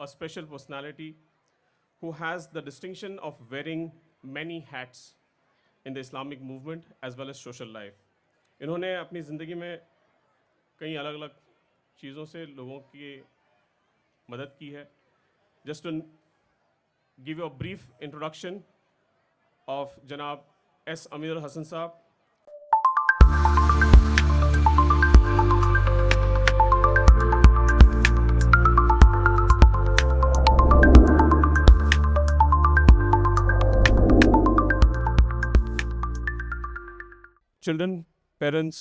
a special personality who has the distinction of wearing many hats in the Islamic movement as well as social life. انہوں نے اپنی زندگی میں کئی الگ الگ چیزوں سے لوگوں کی مدد کی ہے. Just to give you a brief introduction of جناب ایس امیر الحسن صاحب. Children, parents,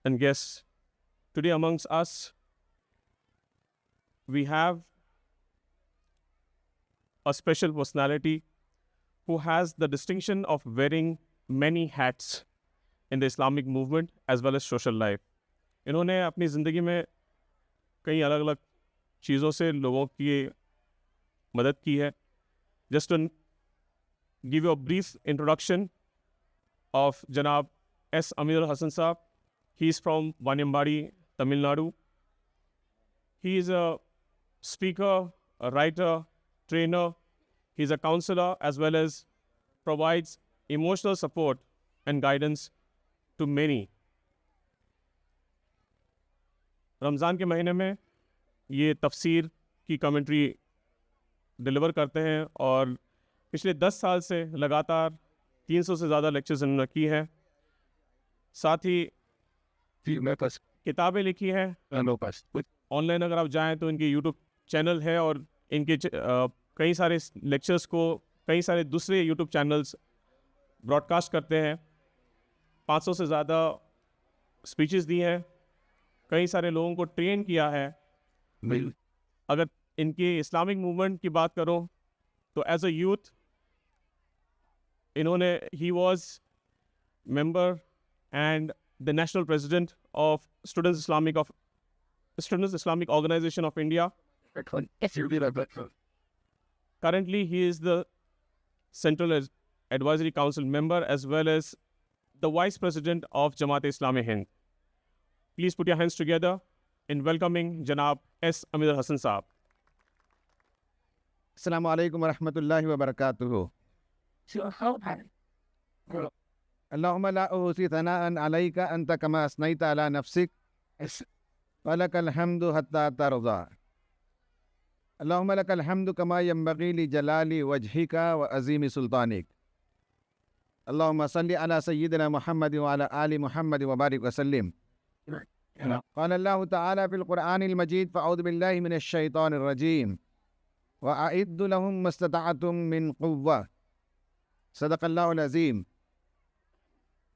and guests, today amongst us, we have a special personality who has the distinction of wearing many hats in the Islamic movement as well as social life. انہوں نے اپنی زندگی میں کئی الگ الگ چیزوں سے لوگوں کی مدد کی ہے. Just to give you a brief introduction of جناب ایس امیر الحسن صاحب. He is from Vaniambadi, Tamil Nadu. He is a speaker, a writer, trainer. He is a counselor as well as provides emotional support and guidance to many. رمضان کے مہینے میں یہ تفسیر کی commentary deliver کرتے ہیں اور پچھلے 10 سال سے لگاتار 300 سے زیادہ لیکچرز انہوں نے کی ہیں. ساتھ ہی کتابیں لکھی ہیں. آن لائن اگر آپ جائیں تو ان کی یوٹیوب چینل ہے اور ان کے کئی سارے لیکچرز کو کئی سارے دوسرے یوٹیوب چینلز براڈ کاسٹ کرتے ہیں. 500 سے زیادہ اسپیچز دی ہیں, کئی سارے لوگوں کو ٹرین کیا ہے. اگر ان کی اسلامک موومنٹ کی بات کروں تو ایز اے یوتھ انہوں نے he was member and the national president of Students Islamic Organization of India. Currently he is the Central Advisory Council member as well as the vice president of Jamaat-e-Islami Hind. Please put your hands together in welcoming Janab S. Amir Hassan Saab. السلام علیکم ورحمۃ اللہ وبرکاتہ. اللهم لا أحصي ثناء عليك أنت كما أثنيت على نفسك ولك الحمد حتى ترضى. اللهم لك الحمد كما ينبغي لجلال وجهك وعظيم سلطانك. اللهم صل على سيدنا محمد وعلى آل محمد وبارك وسلم. قال الله تعالى في القرآن المجيد فأعوذ بالله من الشيطان الرجيم وأعدوا لهم ما استطعتم من قوة. صدق الله العظيم.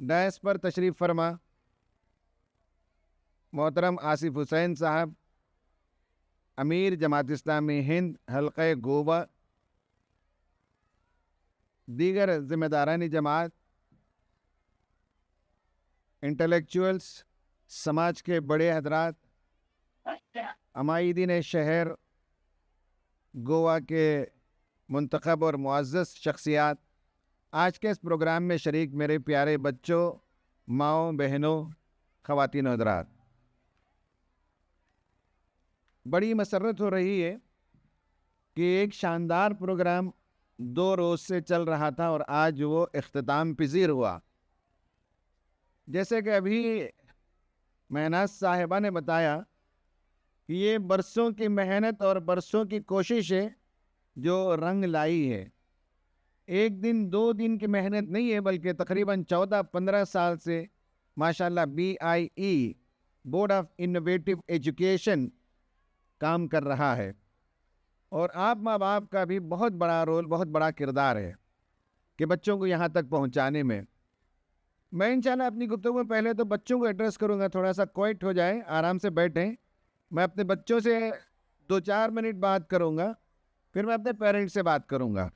ڈائس پر تشریف فرما محترم آصف حسین صاحب, امیر جماعت اسلامی ہند حلقہ گوبا, دیگر ذمہ داران جماعت, انٹلیکچوئلس, سماج کے بڑے حضرات, عمائدین شہر گوا کے منتخب اور معزز شخصیات, آج کے اس پروگرام میں شریک میرے پیارے بچوں, ماؤں, بہنوں, خواتین و حضرات, بڑی مسرت ہو رہی ہے کہ ایک شاندار پروگرام 2 روز سے چل رہا تھا اور آج وہ اختتام پذیر ہوا. جیسے کہ ابھی مہناز صاحبہ نے بتایا کہ یہ برسوں کی محنت اور برسوں کی کوشش ہے جو رنگ لائی ہے. 1 دن 2 دن کی محنت نہیں ہے بلکہ تقریباً 14-15 سال سے ماشاءاللہ BIE board of innovative education کام کر رہا ہے, اور آپ ماں باپ کا بھی بہت بڑا رول, بہت بڑا کردار ہے کہ بچوں کو یہاں تک پہنچانے میں. میں انشاءاللہ اپنی گفتگو میں پہلے تو بچوں کو ایڈریس کروں گا, تھوڑا سا کوائٹ ہو جائیں, آرام سے بیٹھیں. میں اپنے بچوں سے 2-4 منٹ بات کروں گا, پھر میں اپنے پیرنٹس سے بات کروں گا.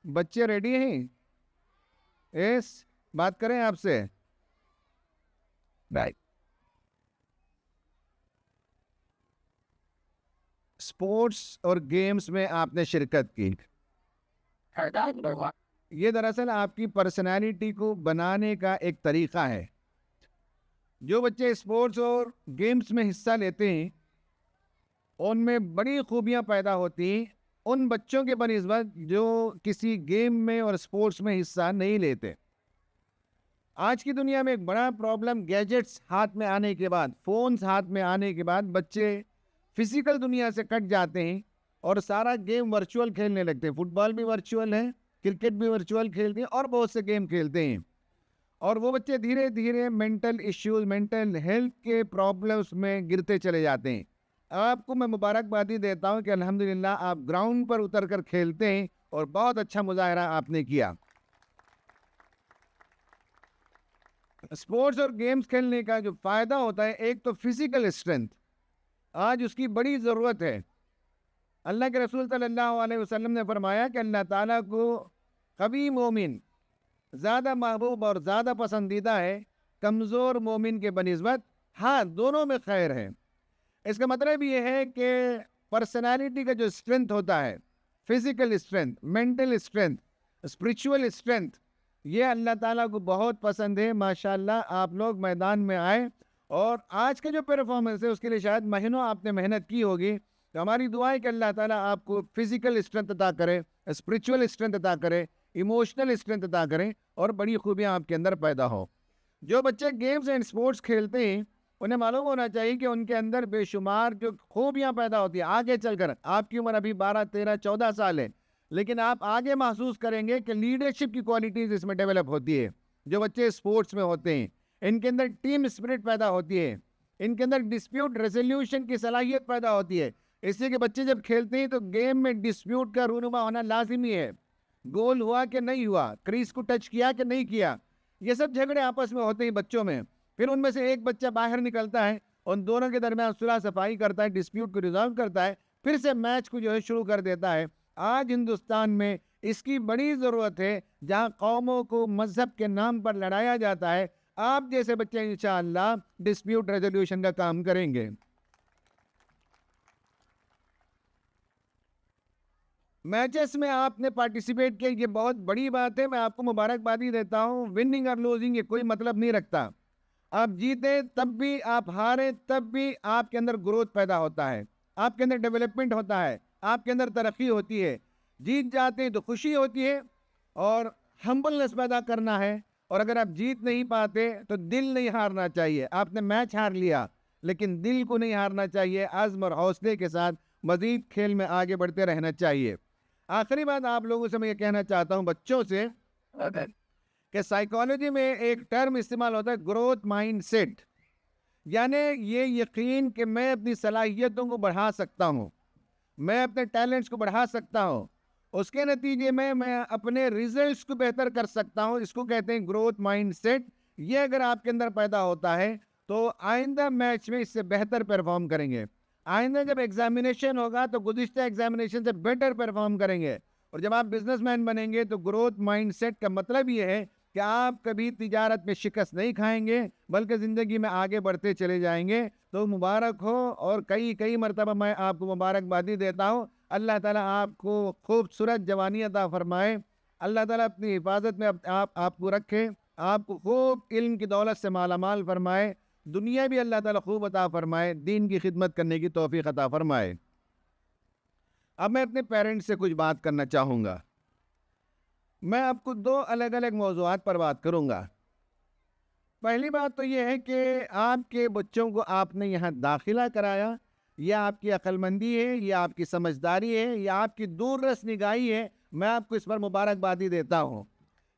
بچے ریڈی ہیں؟ ایس بات کریں آپ سے. اسپورٹس اور گیمز میں آپ نے شرکت کی, یہ دراصل آپ کی پرسنالٹی کو بنانے کا ایک طریقہ ہے. جو بچے اسپورٹس اور گیمز میں حصہ لیتے ہیں ان میں بڑی خوبیاں پیدا ہوتی ہیں ان بچوں کے بنسبت جو کسی گیم میں اور اسپورٹس میں حصہ نہیں لیتے. آج کی دنیا میں ایک بڑا پرابلم گیجٹس ہاتھ میں آنے کے بعد، فونز ہاتھ میں آنے کے بعد بچے فزیکل دنیا سے کٹ جاتے ہیں اور سارا گیم ورچوئل کھیلنے لگتے ہیں. فٹ بال بھی ورچوئل ہے، کرکٹ بھی ورچوئل کھیلتے ہیں اور بہت سے گیم کھیلتے ہیں. اور وہ بچے دھیرے دھیرے مینٹل ایشوز، مینٹل ہیلتھ کے پرابلمس میں گرتے چلے جاتے ہیں. آپ کو میں مبارکبادی دیتا ہوں کہ الحمدللہ آپ گراؤنڈ پر اتر کر کھیلتے ہیں اور بہت اچھا مظاہرہ آپ نے کیا. اسپورٹس اور گیمز کھیلنے کا جو فائدہ ہوتا ہے، ایک تو فزیکل اسٹرینتھ، آج اس کی بڑی ضرورت ہے. اللہ کے رسول صلی اللہ علیہ وسلم نے فرمایا کہ اللہ تعالیٰ کو قوی مومن زیادہ محبوب اور زیادہ پسندیدہ ہے کمزور مومن کے بنسبت. ہاں، دونوں میں خیر ہے. اس کا مطلب یہ ہے کہ پرسنالٹی کا جو اسٹرینتھ ہوتا ہے، physical strength, mental strength, spiritual strength, یہ اللہ تعالیٰ کو بہت پسند ہے. ماشاءاللہ آپ لوگ میدان میں آئے اور آج کا جو پرفارمنس ہے اس کے لیے شاید مہینوں آپ نے محنت کی ہوگی. تو ہماری دعا ہے کہ اللہ تعالیٰ آپ کو فزیکل اسٹرینتھ عطا کرے، اسپریچول اسٹرینتھ عطا کرے، ایموشنل اسٹرینتھ عطا کرے اور بڑی خوبیاں آپ کے اندر پیدا ہو. جو بچے گیمز اینڈ اسپورٹس کھیلتے ہیں انہیں معلوم ہونا چاہیے کہ ان کے اندر بے شمار جو خوبیاں پیدا ہوتی ہیں آگے چل کر. آپ کی عمر ابھی 12 13 14 سال ہے، لیکن آپ آگے محسوس کریں گے کہ لیڈرشپ کی کوالٹیز اس میں ڈیولپ ہوتی ہے. جو بچے اسپورٹس میں ہوتے ہیں ان کے اندر ٹیم اسپرٹ پیدا ہوتی ہے، ان کے اندر ڈسپیوٹ ریزولوشن کی صلاحیت پیدا ہوتی ہے. اس لیے کہ بچے جب کھیلتے ہیں تو گیم میں ڈسپیوٹ کا رونما ہونا لازمی ہے. گول ہوا کہ نہیں ہوا، کریز کو ٹچ کیا کہ نہیں کیا، یہ سب جھگڑے آپس میں ہوتے ہیں بچوں میں. پھر ان میں سے ایک بچہ باہر نکلتا ہے، ان دونوں کے درمیان صلح صفائی کرتا ہے، ڈسپیوٹ کو ریزالو کرتا ہے، پھر سے میچ کو جو ہے شروع کر دیتا ہے. آج ہندوستان میں اس کی بڑی ضرورت ہے. جہاں قوموں کو مذہب کے نام پر لڑایا جاتا ہے، آپ جیسے بچے انشاءاللہ ڈسپیوٹ ریزولوشن کا کام کریں گے. میچز میں آپ نے پارٹیسپیٹ کیا، یہ بہت بڑی بات ہے. میں آپ کو مبارکبادی دیتا ہوں. وننگ اور لوزنگ یہ کوئی مطلب نہیں رکھتا. آپ جیتے تب بھی، آپ ہارے تب بھی آپ کے اندر گروتھ پیدا ہوتا ہے، آپ کے اندر ڈیولپمنٹ ہوتا ہے، آپ کے اندر ترقی ہوتی ہے. جیت جاتے ہیں تو خوشی ہوتی ہے اور ہمبلنس پیدا کرنا ہے. اور اگر آپ جیت نہیں پاتے تو دل نہیں ہارنا چاہیے. آپ نے میچ ہار لیا لیکن دل کو نہیں ہارنا چاہیے. عزم اور حوصلے کے ساتھ مزید کھیل میں آگے بڑھتے رہنا چاہیے. آخری بات آپ لوگوں سے میں یہ کہنا چاہتا ہوں بچوں سے کہ سائیکالوجی میں ایک ٹرم استعمال ہوتا ہے گروتھ مائنڈ سیٹ، یعنی یہ یقین کہ میں اپنی صلاحیتوں کو بڑھا سکتا ہوں، میں اپنے ٹیلنٹس کو بڑھا سکتا ہوں، اس کے نتیجے میں اپنے ریزلٹس کو بہتر کر سکتا ہوں. اس کو کہتے ہیں گروتھ مائنڈ سیٹ. یہ اگر آپ کے اندر پیدا ہوتا ہے تو آئندہ میچ میں اس سے بہتر پرفارم کریں گے. آئندہ جب ایگزامینیشن ہوگا تو گزشتہ ایگزامینیشن سے بیٹر پرفارم کریں گے. اور جب آپ بزنس مین بنیں گے تو گروتھ مائنڈ سیٹ کا مطلب یہ ہے کہ آپ کبھی تجارت میں شکست نہیں کھائیں گے بلکہ زندگی میں آگے بڑھتے چلے جائیں گے. تو مبارک ہو اور کئی مرتبہ میں آپ کو مبارکبادی دیتا ہوں. اللہ تعالیٰ آپ کو خوبصورت جوانی عطا فرمائے. اللہ تعالیٰ اپنی حفاظت میں آپ کو رکھے، آپ کو خوب علم کی دولت سے مالا مال فرمائے. دنیا بھی اللہ تعالیٰ خوب عطا فرمائے، دین کی خدمت کرنے کی توفیق عطا فرمائے. اب میں اپنے پیرنٹس سے کچھ بات کرنا چاہوں گا. میں آپ کو 2 الگ الگ موضوعات پر بات کروں گا. پہلی بات تو یہ ہے کہ آپ کے بچوں کو آپ نے یہاں داخلہ کرایا، یہ آپ کی عقل مندی ہے، یہ آپ کی سمجھداری ہے، یہ آپ کی دور رس نگاہی ہے. میں آپ کو اس پر مبارکبادی دیتا ہوں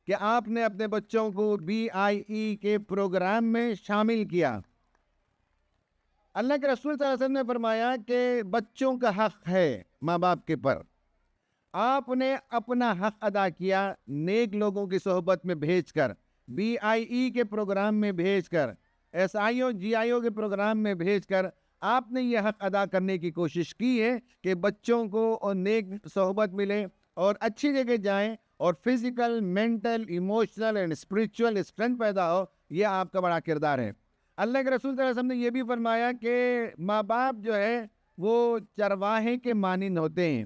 کہ آپ نے اپنے بچوں کو BIE کے پروگرام میں شامل کیا. اللہ کے رسول صلی اللہ علیہ وسلم نے فرمایا کہ بچوں کا حق ہے ماں باپ کے پر. آپ نے اپنا حق ادا کیا نیک لوگوں کی صحبت میں بھیج کر، BIE کے پروگرام میں بھیج کر، SIO GIO کے پروگرام میں بھیج کر آپ نے یہ حق ادا کرنے کی کوشش کی ہے کہ بچوں کو نیک صحبت ملے اور اچھی جگہ جائیں اور physical, mental, emotional and spiritual strength پیدا ہو. یہ آپ کا بڑا کردار ہے. اللہ کے رسول صلی اللہ علیہ وسلم نے یہ بھی فرمایا کہ ماں باپ جو ہے وہ چرواہے کے مانند ہوتے ہیں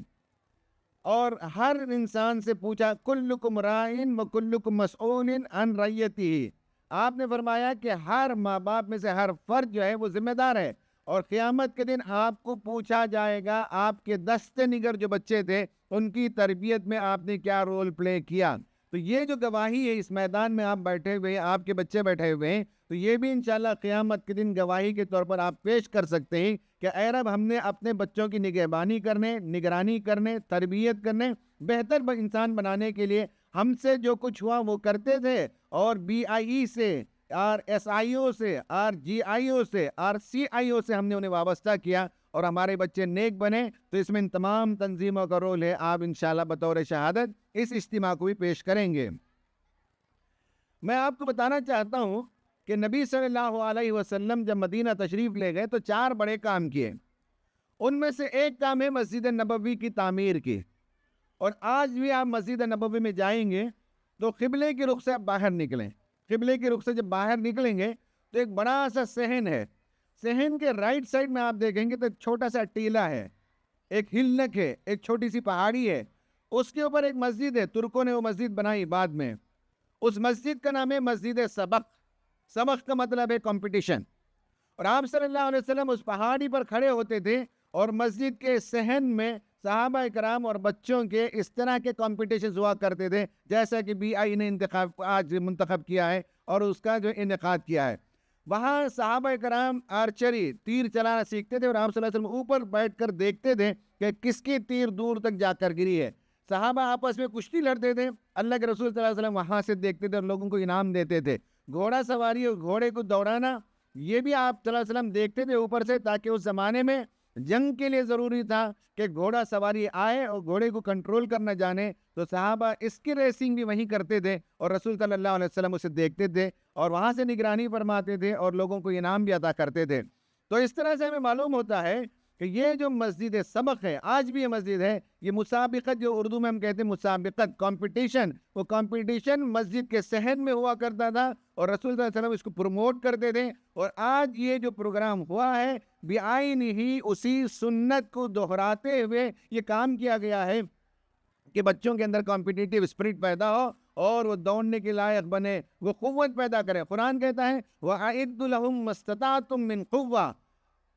اور ہر انسان سے پوچھا کلکم رائن و کلکم مسئول عن رعیتہ. آپ نے فرمایا کہ ہر ماں باپ میں سے ہر فرد جو ہے وہ ذمہ دار ہے اور قیامت کے دن آپ کو پوچھا جائے گا آپ کے دست نگر جو بچے تھے ان کی تربیت میں آپ نے کیا رول پلے کیا. تو یہ جو گواہی ہے اس میدان میں آپ بیٹھے ہوئے ہیں, آپ کے بچے بیٹھے ہوئے ہیں, تو یہ بھی انشاءاللہ قیامت کے دن گواہی کے طور پر آپ پیش کر سکتے ہیں کہ اے رب ہم نے اپنے بچوں کی نگہبانی کرنے, نگرانی کرنے, تربیت کرنے, بہتر انسان بنانے کے لیے ہم سے جو کچھ ہوا وہ کرتے تھے, اور BIE سے, RSIO سے, RGIO سے, RCIO سے ہم نے انہیں وابستہ کیا اور ہمارے بچے نیک بنے. تو اس میں ان تمام تنظیموں کا رول ہے. آپ انشاءاللہ بطور شہادت اس اجتماع کو بھی پیش کریں گے. میں آپ کو بتانا چاہتا ہوں کہ نبی صلی اللہ علیہ وسلم جب مدینہ تشریف لے گئے تو 4 بڑے کام کیے. ان میں سے ایک کام ہے مسجد نبوی کی تعمیر کی. اور آج بھی آپ مسجد نبوی میں جائیں گے تو قبلے کے رخ سے آپ باہر نکلیں. قبلے کے رخ سے جب باہر نکلیں گے تو ایک بڑا سا صحن ہے. صحن کے رائٹ سائڈ میں آپ دیکھیں گے تو ایک چھوٹا سا ٹیلا ہے, ایک ہلنک ہے, ایک چھوٹی سی پہاڑی ہے. اس کے اوپر ایک مسجد ہے. ترکوں نے وہ مسجد بنائی بعد میں. اس مسجد کا نام ہے مسجد سبق. سبق کا مطلب ہے کمپٹیشن. اور آپ صلی اللہ علیہ وسلم اس پہاڑی پر کھڑے ہوتے تھے اور مسجد کے صحن میں صحابہ کرام اور بچوں کے اس طرح کے کمپٹیشن ہوا کرتے تھے جیسا کہ BIE نے آج منتخب کیا ہے اور اس کا جو انعقاد کیا ہے. وہاں صحابہ کرام آرچری, تیر چلانا سیکھتے تھے اور آپ صلی اللہ علیہ وسلم اوپر بیٹھ کر دیکھتے تھے کہ کس کی تیر دور تک جا کر گری ہے. صحابہ آپس میں کشتی لڑتے تھے. اللہ کے رسول صلی اللہ علیہ وسلم وہاں سے دیکھتے تھے اور لوگوں کو انعام دیتے تھے. گھوڑا سواری اور گھوڑے کو دوڑانا یہ بھی آپ صلی اللہ علیہ وسلم دیکھتے تھے اوپر سے, تاکہ اس زمانے میں جنگ کے لیے ضروری تھا کہ گھوڑا سواری آئے اور گھوڑے کو کنٹرول کرنا جانے. تو صحابہ اس کی ریسنگ بھی وہیں کرتے تھے اور رسول صلی اللہ علیہ وسلم اسے دیکھتے تھے اور وہاں سے نگرانی فرماتے تھے اور لوگوں کو انعام بھی عطا کرتے تھے. تو اس طرح سے ہمیں معلوم ہوتا ہے کہ یہ جو مسجد سبق ہے, آج بھی یہ مسجد ہے, یہ مسابقت جو اردو میں ہم کہتے ہیں مسابقت, کمپٹیشن, وہ کمپٹیشن مسجد کے صحن میں ہوا کرتا تھا اور رسول صلی اللہ علیہ وسلم اس کو پروموٹ کرتے تھے. اور آج یہ جو پروگرام ہوا ہے بعین ہی اسی سنت کو دہراتے ہوئے یہ کام کیا گیا ہے کہ بچوں کے اندر کمپٹیٹیو اسپرٹ پیدا ہو اور وہ دوڑنے کے لائق بنے, وہ قوت پیدا کرے. قرآن کہتا ہے وَأَعِدُّ لَهُم مَّا اسْتَطَعْتُم مِّن قُوَّةٍ.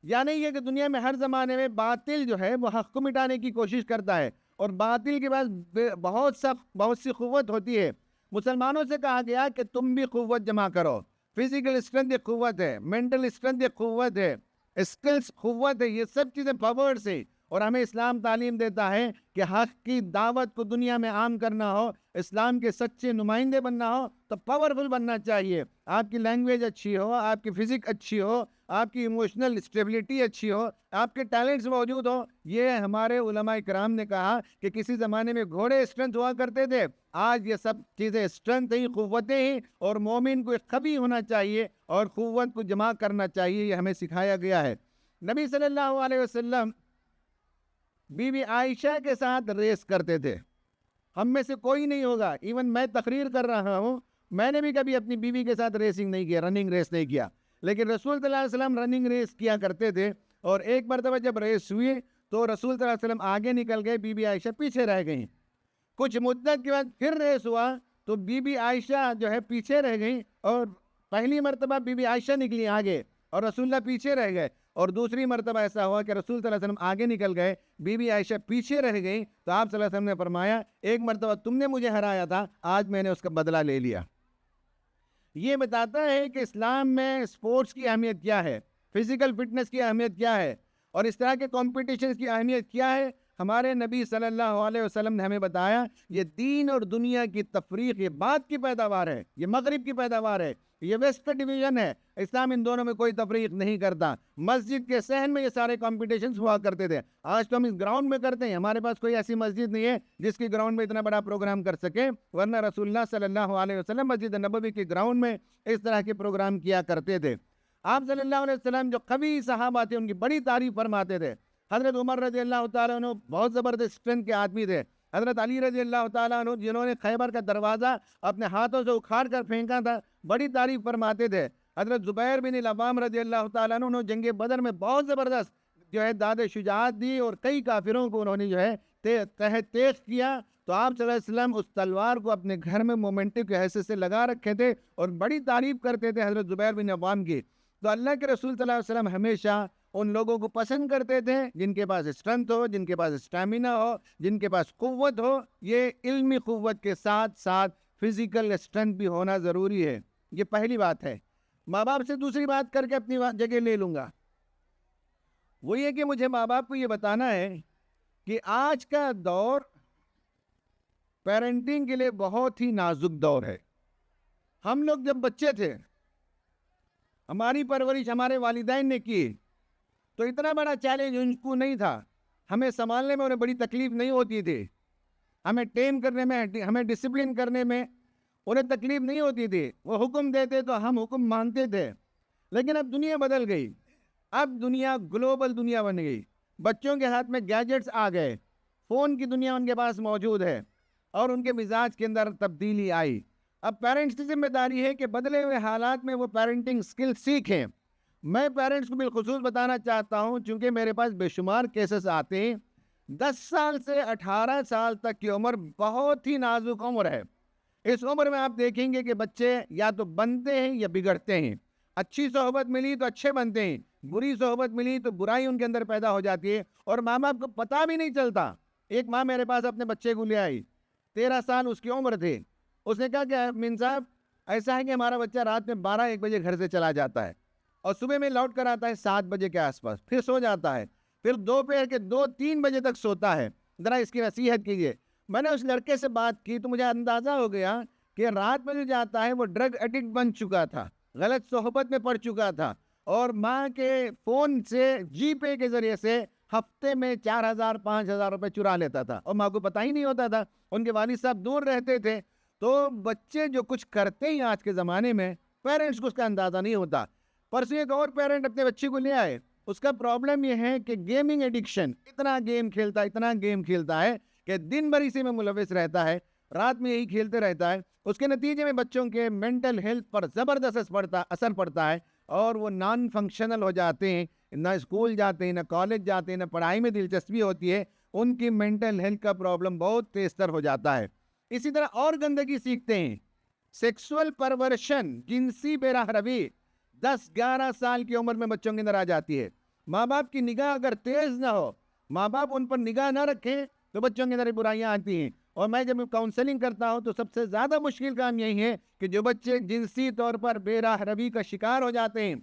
یعنی یہ کہ دنیا میں ہر زمانے میں باطل جو ہے وہ حق کو مٹانے کی کوشش کرتا ہے اور باطل کے پاس بہت سی قوت ہوتی ہے. مسلمانوں سے کہا گیا کہ تم بھی قوت جمع کرو. فزیکل اسٹرینتھ ایک قوت ہے, مینٹل اسٹرینتھ ایک قوت ہے, اسکلز قوت ہے, یہ سب چیزیں پاورز ہیں. اور ہمیں اسلام تعلیم دیتا ہے کہ حق کی دعوت کو دنیا میں عام کرنا ہو, اسلام کے سچے نمائندے بننا ہو تو پاورفل بننا چاہیے. آپ کی لینگویج اچھی ہو, آپ کی فزک اچھی ہو, آپ کی ایموشنل اسٹیبلٹی اچھی ہو, آپ کے ٹیلنٹس موجود ہو. یہ ہمارے علماء کرام نے کہا کہ کسی زمانے میں گھوڑے اسٹرینتھ ہوا کرتے تھے, آج یہ سب چیزیں اسٹرینتھ ہی, قوتیں ہی, اور مومن کو قوی ہونا چاہیے اور قوت کو جمع کرنا چاہیے. یہ ہمیں سکھایا گیا ہے. نبی صلی اللہ علیہ وسلم بی بی عائشہ کے ساتھ ریس کرتے تھے. ہم میں سے کوئی نہیں ہوگا, ایون میں تقریر کر رہا ہوں, میں نے بھی کبھی اپنی بیوی کے ساتھ ریسنگ نہیں کیا, رننگ ریس نہیں کیا, لیکن رسول صلی اللہ علیہ وسلم رننگ ریس کیا کرتے تھے. اور ایک مرتبہ جب ریس ہوئی تو رسول صلی اللہ علیہ وسلم آگے نکل گئے, بی بی عائشہ پیچھے رہ گئیں. کچھ مدت کے بعد پھر ریس ہوا تو بی بی عائشہ جو ہے پیچھے رہ گئیں, اور پہلی مرتبہ بی بی عائشہ نکلی آگے اور رسول اللہ پیچھے رہ گئے, اور دوسری مرتبہ ایسا ہوا کہ رسول صلی اللہ علیہ وسلم آگے نکل گئے, بی بی عائشہ پیچھے رہ گئیں. تو آپ صلی اللہ علیہ وسلم نے فرمایا ایک مرتبہ تم نے مجھے ہرایا تھا, آج میں نے اس کا بدلہ لے لیا. یہ بتاتا ہے کہ اسلام میں سپورٹس کی اہمیت کیا ہے, فزیکل فٹنس کی اہمیت کیا ہے, اور اس طرح کے کمپٹیشنز کی اہمیت کیا ہے. ہمارے نبی صلی اللہ علیہ وسلم نے ہمیں بتایا یہ دین اور دنیا کی تفریق یہ بعد کی پیداوار ہے, یہ مغرب کی پیداوار ہے, یہ ویسٹ کا ڈویژن ہے. اسلام ان دونوں میں کوئی تفریق نہیں کرتا. مسجد کے صحن میں یہ سارے کمپٹیشنز ہوا کرتے تھے. آج تو ہم اس گراؤنڈ میں کرتے ہیں, ہمارے پاس کوئی ایسی مسجد نہیں ہے جس کی گراؤنڈ میں اتنا بڑا پروگرام کر سکے, ورنہ رسول اللہ صلی اللہ علیہ وسلم مسجد نبوی کے گراؤنڈ میں اس طرح کے پروگرام کیا کرتے تھے. آپ صلی اللہ علیہ وسلم جو قوی صحابہ تھے ان کی بڑی تعریف فرماتے تھے. حضرت عمر رضی اللہ تعالیٰ عنہ بہت زبردست اسٹرینتھ کے آدمی تھے. حضرت علی رضی اللہ تعالیٰ عنہ جنہوں نے خیبر کا دروازہ اپنے ہاتھوں سے اکھاڑ کر پھینکا تھا, بڑی تعریف فرماتے تھے. حضرت زبیر بن العوام رضی اللہ تعالیٰ عنہ جنگ بدر میں بہت زبردست جو ہے داد شجاعت دی اور کئی کافروں کو انہوں نے جو ہے تیز کیا. تو آپ صلی اللہ علیہ وسلم اس تلوار کو اپنے گھر میں مومنٹو کی حیثیت سے لگا رکھے تھے اور بڑی تعریف کرتے تھے حضرت زبیر بن عوام کی. تو اللہ کے رسول صلی اللہ علیہ وسلم ہمیشہ ان لوگوں کو پسند کرتے تھے جن کے پاس اسٹرینتھ ہو, جن کے پاس اسٹیمنا ہو, جن کے پاس قوت ہو. یہ علمی قوت کے ساتھ ساتھ فزیکل اسٹرینتھ بھی ہونا ضروری ہے. یہ پہلی بات ہے. ماں باپ سے دوسری بات کر کے اپنی جگہ لے لوں گا. وہ یہ کہ مجھے ماں باپ کو یہ بتانا ہے کہ آج کا دور پیرنٹنگ کے لیے بہت ہی نازک دور ہے. ہم لوگ جب بچے تھے, ہماری پرورش ہمارے والدین نے کی, تو اتنا بڑا چیلنج ان کو نہیں تھا. ہمیں سنبھالنے میں انہیں بڑی تکلیف نہیں ہوتی تھی. ہمیں ٹیم کرنے میں, ہمیں ڈسپلن کرنے میں انہیں تکلیف نہیں ہوتی تھی. وہ حکم دیتے تو ہم حکم مانتے تھے. لیکن اب دنیا بدل گئی. اب دنیا گلوبل دنیا بن گئی. بچوں کے ہاتھ میں گیجٹس آ گئے, فون کی دنیا ان کے پاس موجود ہے, اور ان کے مزاج کے اندر تبدیلی آئی. اب پیرنٹس کی ذمہ داری ہے کہ بدلے ہوئے حالات میں وہ پیرنٹنگ سکل سیکھیں. میں پیرنٹس کو بالخصوص بتانا چاہتا ہوں, چونکہ میرے پاس بے شمار کیسز آتے ہیں. 10 سال سے 18 سال تک کی عمر بہت ہی نازک عمر ہے. اس عمر میں آپ دیکھیں گے کہ بچے یا تو بنتے ہیں یا بگڑتے ہیں. اچھی صحبت ملی تو اچھے بنتے ہیں, بری صحبت ملی تو برائی ان کے اندر پیدا ہو جاتی ہے, اور ماں باپ کو پتہ بھی نہیں چلتا. ایک ماں میرے پاس اپنے بچے کو لے آئی, 13 سال اس کی عمر تھی. اس نے کہا کہ امین صاحب ایسا ہے کہ ہمارا بچہ رات میں 12-1 بجے گھر سے چلا جاتا ہے, اور صبح میں لوٹ کر آتا ہے 7 بجے کے آس پاس, پھر سو جاتا ہے, پھر دوپہر کے 2-3 بجے تک سوتا ہے. ذرا اس کی نصیحت کیجیے. میں نے اس لڑکے سے بات کی تو مجھے اندازہ ہو گیا کہ رات میں جو جاتا ہے وہ ڈرگ ایڈکٹ بن چکا تھا, غلط صحبت میں پڑ چکا تھا, اور ماں کے فون سے جی پے کے ذریعے سے ہفتے میں 4,000-5,000 روپے چرا لیتا تھا, اور ماں کو پتہ ہی نہیں ہوتا تھا. ان کے والد صاحب دور رہتے تھے. تو بچے جو کچھ کرتے ہیں آج کے زمانے میں, پیرنٹس کو اس کا اندازہ نہیں ہوتا. پرسوں ایک اور پیرنٹ اپنے بچے کو لے آئے. اس کا پرابلم یہ ہے کہ گیمنگ ایڈکشن, اتنا گیم کھیلتا ہے کہ دن بھر اسی میں ملوث رہتا ہے, رات میں یہی کھیلتے رہتا ہے. اس کے نتیجے میں بچوں کے مینٹل ہیلتھ پر زبردست اثر پڑتا ہے, اور وہ نان فنکشنل ہو جاتے ہیں. نہ اسکول جاتے ہیں, نہ کالج جاتے ہیں, نہ پڑھائی میں دلچسپی ہوتی ہے. ان کی مینٹل ہیلتھ کا پرابلم بہت تیز تر ہو جاتا ہے. اسی طرح اور گندگی سیکھتے ہیں. سیکسول پرورشن, جنسی بے راہ روی 10-11 سال کی عمر میں بچوں کے اندر آ جاتی ہے. ماں باپ کی نگاہ اگر تیز نہ ہو, ماں باپ ان پر نگاہ نہ رکھیں, تو بچوں کے اندر برائیاں آتی ہیں. اور میں جب کاؤنسلنگ کرتا ہوں تو سب سے زیادہ مشکل کام یہی ہے کہ جو بچے جنسی طور پر بے راہ روی کا شکار ہو جاتے ہیں,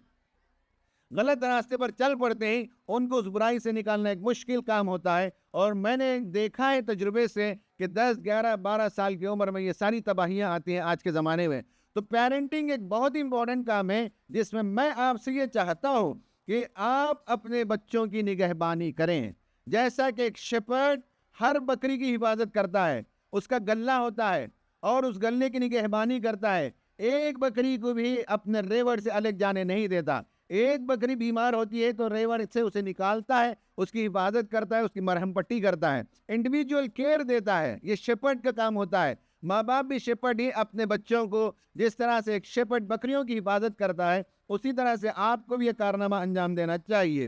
غلط راستے پر چل پڑتے ہیں, ان کو اس برائی سے نکالنا ایک مشکل کام ہوتا ہے. اور میں نے دیکھا ہے تجربے سے کہ 10-11-12 سال کی عمر میں یہ ساری تباہیاں آتی ہیں آج کے زمانے میں. تو پیرنٹنگ ایک بہت ہی امپورٹنٹ کام ہے, جس میں آپ سے یہ چاہتا ہوں کہ آپ اپنے بچوں کی نگہبانی کریں. جیسا کہ ایک شیپرڈ ہر بکری کی حفاظت کرتا ہے, اس کا گلہ ہوتا ہے اور اس گلے کی نگہبانی کرتا ہے. ایک بکری کو بھی اپنے ریوڑ سے الگ جانے نہیں دیتا. ایک بکری بیمار ہوتی ہے تو ریوڑ سے اسے نکالتا ہے, اس کی حفاظت کرتا ہے, اس کی مرہم پٹی کرتا ہے, انڈیویجول کیئر دیتا ہے. یہ شیپرڈ کا کام ہوتا ہے. ماں باپ بھی شیپرڈ ہی اپنے بچوں کو جس طرح سے ایک شیپرڈ بکریوں کی حفاظت کرتا ہے, اسی طرح سے آپ کو بھی یہ کارنامہ انجام دینا چاہیے.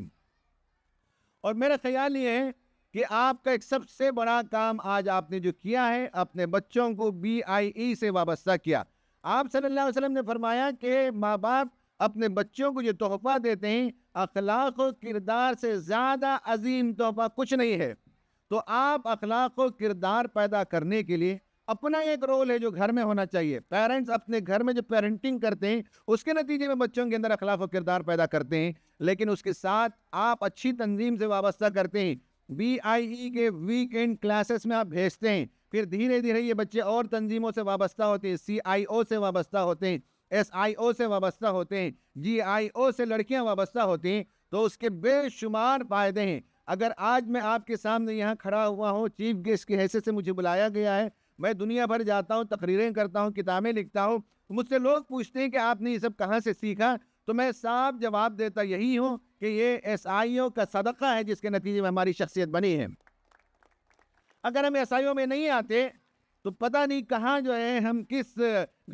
اور میرا خیال یہ ہے کہ آپ کا ایک سب سے بڑا کام آج آپ نے جو کیا ہے, اپنے بچوں کو BIE سے وابستہ کیا. آپ صلی اللہ علیہ وسلم نے فرمایا کہ ماں باپ اپنے بچوں کو جو تحفہ دیتے ہیں, اخلاق و کردار سے زیادہ عظیم تحفہ کچھ نہیں ہے. تو آپ اخلاق و کردار پیدا کرنے کے لیے اپنا ایک رول ہے جو گھر میں ہونا چاہیے. پیرنٹس اپنے گھر میں جو پیرنٹنگ کرتے ہیں اس کے نتیجے میں بچوں کے اندر اخلاق و کردار پیدا کرتے ہیں, لیکن اس کے ساتھ آپ اچھی تنظیم سے وابستہ کرتے ہیں. BIE کے ویک اینڈ کلاسز میں آپ بھیجتے ہیں, پھر دھیرے دھیرے یہ بچے اور تنظیموں سے وابستہ ہوتے ہیں, CIO سے وابستہ ہوتے ہیں, SIO سے وابستہ ہوتے ہیں, GIO سے لڑکیاں وابستہ ہوتی ہیں. تو اس کے بے شمار فائدے ہیں. اگر آج میں آپ کے سامنے یہاں کھڑا ہوا ہوں, چیف گیسٹ کی حیثیت سے مجھے بلایا گیا ہے, میں دنیا بھر جاتا ہوں, تقریریں کرتا ہوں, کتابیں لکھتا ہوں, مجھ سے لوگ پوچھتے ہیں کہ آپ نے یہ سب کہاں سے سیکھا, تو میں صاف جواب دیتا یہی ہوں کہ یہ SIO کا صدقہ ہے جس کے نتیجے میں ہماری شخصیت بنی ہے. اگر ہم SIO میں نہیں آتے تو پتہ نہیں کہاں جو ہے ہم کس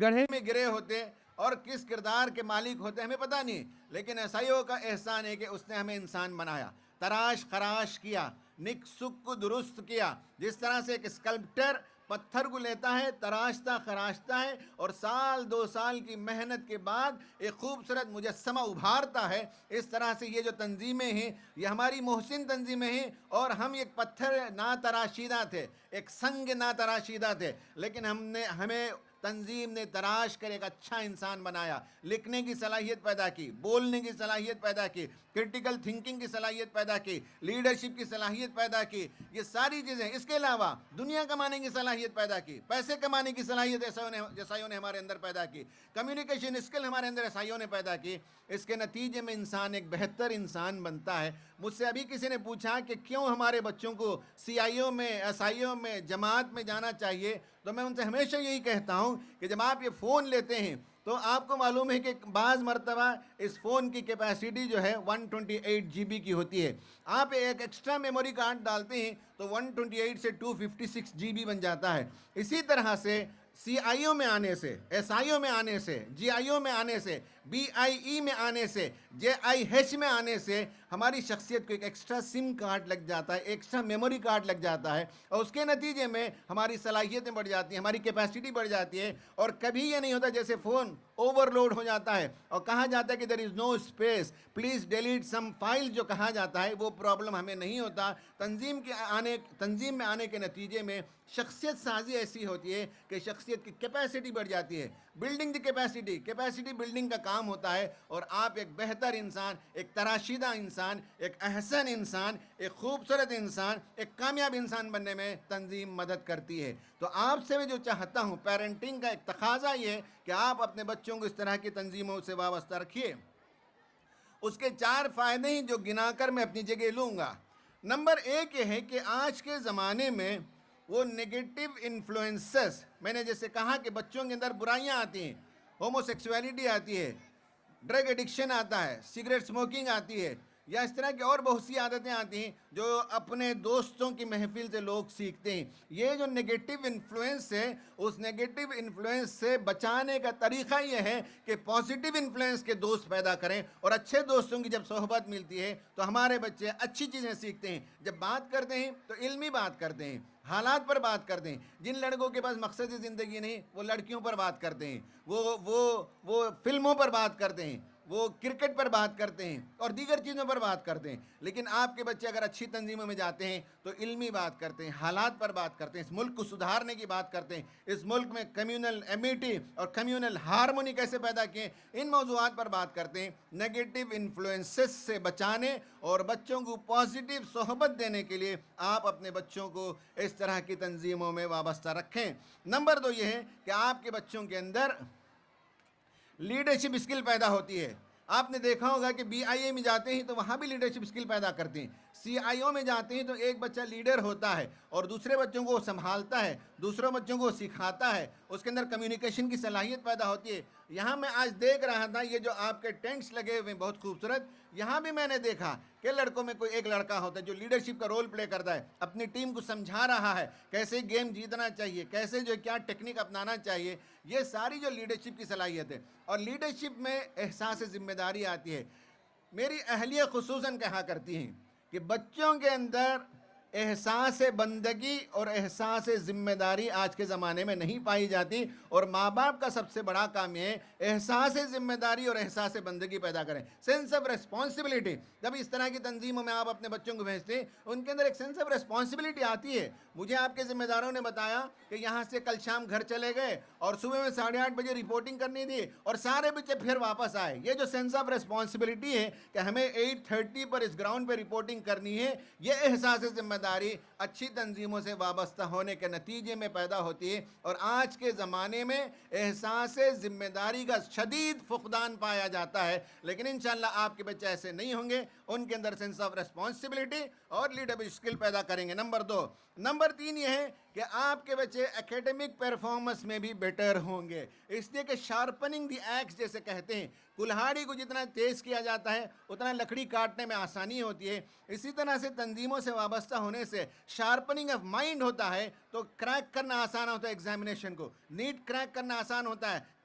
گڑھے میں گرے ہوتے اور کس کردار کے مالک ہوتے, ہمیں پتہ نہیں. لیکن SIO کا احسان ہے کہ اس نے ہمیں انسان بنایا, تراش خراش کیا, نک سک کو درست کیا. جس طرح سے ایک اسکلپٹر پتھر کو لیتا ہے، تراشتا خراشتا ہے اور سال 2 سال کی محنت کے بعد ایک خوبصورت مجسمہ ابھارتا ہے۔ اس طرح سے یہ جو تنظیمیں ہیں یہ ہماری محسن تنظیمیں ہیں، اور ہم ایک پتھر ناتراشیدہ تھے، ایک سنگ ناتراشیدہ تھے، لیکن ہمیں تنظیم نے تراش کر ایک اچھا انسان بنایا، لکھنے کی صلاحیت پیدا کی، بولنے کی صلاحیت پیدا کی، کرٹیکل تھنکنگ کی صلاحیت پیدا کی، لیڈرشپ کی صلاحیت پیدا کی، یہ ساری چیزیں۔ اس کے علاوہ دنیا کمانے کی صلاحیت پیدا کی، پیسے کمانے کی صلاحیت عیسائیوں نے ہمارے اندر پیدا کی، کمیونیکیشن اسکل ہمارے اندر عیسائیوں نے پیدا کی۔ اس کے نتیجے میں انسان ایک بہتر انسان بنتا ہے۔ مجھ سے ابھی کسی نے پوچھا کہ کیوں ہمارے بچوں کو سیائیوں میں، عیسائیوں میں، جماعت میں جانا چاہیے، تو میں ان سے ہمیشہ یہی کہتا ہوں کہ جب آپ یہ فون لیتے ہیں تو آپ کو معلوم ہے کہ بعض مرتبہ اس فون کی کیپیسٹی جو ہے 128 GB کی ہوتی ہے۔ آپ ایک ایکسٹرا میموری کارڈ ڈالتے ہیں تو 128 سے 256 GB بن جاتا ہے۔ اسی طرح سے سی آئی او میں آنے سے، ایس آئی او میں آنے سے، جی آئی او میں آنے سے، بی آئی ای میں آنے سے، جے آئی ایچ میں آنے سے ہماری شخصیت کو ایک ایکسٹرا سم کارڈ لگ جاتا ہے، ایکسٹرا میموری کارڈ لگ جاتا ہے، اور اس کے نتیجے میں ہماری صلاحیتیں بڑھ جاتی ہیں، ہماری کیپیسٹی بڑھ جاتی ہے، اور کبھی یہ نہیں ہوتا جیسے فون اوور لوڈ ہو جاتا ہے اور کہا جاتا ہے کہ there is no space, please delete some file, جو کہا جاتا ہے وہ پرابلم ہمیں نہیں ہوتا۔ تنظیم میں آنے کے نتیجے میں شخصیت سازی ایسی ہوتی ہے کہ شخصیت کی کیپیسٹی بڑھ جاتی ہے، بلڈنگ دی کیپیسٹی بلڈنگ کا کام ہوتا ہے، اور آپ ایک بہتر انسان، ایک تراشیدہ انسان، ایک احسن انسان، ایک خوبصورت انسان، ایک کامیاب انسان بننے میں تنظیم مدد کرتی ہے۔ تو آپ سے میں جو چاہتا ہوں، پیرنٹنگ کا ایک تقاضا یہ ہے کہ آپ اپنے بچوں کو اس طرح کی تنظیموں سے وابستہ رکھیے۔ اس کے 4 فائدے ہیں جو گنا کر میں اپنی جگہ لوں گا۔ نمبر 1 یہ ہے کہ آج کے زمانے میں وہ نگیٹو انفلوئنسز، میں نے جیسے کہا کہ بچوں کے اندر برائیاں آتی ہیں، ہومو سیکسولیٹی آتی ہے، ڈرگ ایڈکشن آتا ہے، سگریٹ سموکنگ آتی ہے، یا اس طرح کی اور بہت سی عادتیں آتی ہیں جو اپنے دوستوں کی محفل سے لوگ سیکھتے ہیں۔ یہ جو نگیٹو انفلوئنس ہے، اس نگیٹو انفلوئنس سے بچانے کا طریقہ یہ ہے کہ پازیٹیو انفلوئنس کے دوست پیدا کریں، اور اچھے دوستوں کی جب صحبت ملتی ہے تو ہمارے بچے اچھی چیزیں سیکھتے ہیں۔ جب بات کرتے ہیں تو علمی بات کرتے ہیں، حالات پر بات کرتے ہیں۔ جن لڑکوں کے پاس مقصد زندگی نہیں، وہ لڑکیوں پر بات کرتے ہیں، وہ فلموں پر بات کرتے ہیں، وہ کرکٹ پر بات کرتے ہیں اور دیگر چیزوں پر بات کرتے ہیں۔ لیکن آپ کے بچے اگر اچھی تنظیموں میں جاتے ہیں تو علمی بات کرتے ہیں، حالات پر بات کرتے ہیں، اس ملک کو سدھارنے کی بات کرتے ہیں، اس ملک میں کمیونل ایمیٹی اور کمیونل ہارمونی کیسے پیدا کیے، ان موضوعات پر بات کرتے ہیں۔ نیگیٹو انفلوئنسز سے بچانے اور بچوں کو پازیٹیو صحبت دینے کے لیے آپ اپنے بچوں کو اس طرح کی تنظیموں میں وابستہ رکھیں۔ نمبر 2 یہ ہے کہ آپ کے بچوں کے اندر لیڈرشپ اسکل پیدا ہوتی ہے۔ آپ نے دیکھا ہوگا کہ بی آئی اے میں جاتے ہیں تو وہاں بھی لیڈرشپ اسکل پیدا کرتے ہیں، سی آئی او میں جاتے ہیں تو ایک بچہ لیڈر ہوتا ہے اور دوسرے بچوں کو وہ سنبھالتا ہے، دوسروں بچوں کو وہ سکھاتا ہے، اس کے اندر کمیونیکیشن کی صلاحیت پیدا ہوتی ہے۔ یہاں میں آج دیکھ رہا تھا یہ جو آپ کے ٹینٹس لگے ہوئے بہت خوبصورت، یہاں بھی میں نے دیکھا کہ لڑکوں میں کوئی ایک لڑکا ہوتا ہے جو لیڈرشپ کا رول پلے کرتا ہے، اپنی ٹیم کو سمجھا رہا ہے کیسے گیم جیتنا چاہیے، کیسے جو کیا ٹیکنیک اپنانا چاہیے۔ یہ ساری جو لیڈرشپ کی صلاحیت ہے، اور لیڈرشپ میں احساس ذمہ داری آتی ہے۔ میری اہلیہ خصوصاً کہا کرتی ہیں کہ بچوں کے اندر احساس بندگی اور احساس ذمہ داری آج کے زمانے میں نہیں پائی جاتی، اور ماں باپ کا سب سے بڑا کام یہ ہے احساس ذمہ داری اور احساس بندگی پیدا کریں، سینس آف ریسپانسبلٹی۔ جب اس طرح کی تنظیموں میں آپ اپنے بچوں کو بھیجتے ہیں، ان کے اندر ایک سینس آف ریسپانسبلٹی آتی ہے۔ مجھے آپ کے ذمہ داروں نے بتایا کہ یہاں سے کل شام گھر چلے گئے اور صبح میں 8:30 بجے رپورٹنگ کرنی تھی، اور سارے بچے پھر واپس آئے۔ یہ جو سینس آف ریسپانسبلٹی ہے کہ ہمیں 8:30 پر اس گراؤنڈ پہ رپورٹنگ کرنی ہے، یہ احساس ذمہ داری اچھی تنظیموں سے وابستہ ہونے کے نتیجے میں پیدا ہوتی ہے۔ اور آج کے زمانے میں احساس ذمہ داری کا شدید فقدان پایا جاتا ہے، لیکن انشاءاللہ آپ کے بچے ایسے نہیں ہوں گے، ان کے اندر سینس آف ریسپانسبلٹی اور لیڈرشپ اسکل پیدا کریں گے۔ نمبر 2۔ نمبر 3 یہ ہے کہ آپ کے بچے ایکیڈمک پرفارمنس میں بھی بیٹر ہوں گے، اس لیے کہ شارپننگ دی ایکس جیسے کہتے ہیں، کلہاڑی کو جتنا تیز کیا جاتا ہے اتنا لکڑی کاٹنے میں آسانی ہوتی ہے۔ اسی طرح سے تنظیموں سے وابستہ ہونے سے شارپننگ آف مائنڈ ہوتا ہے، تو کریک کرنا آسان ہوتا ہے، ایگزامینیشن کو نیٹ کریک کرنا آسان ہوتا ہے،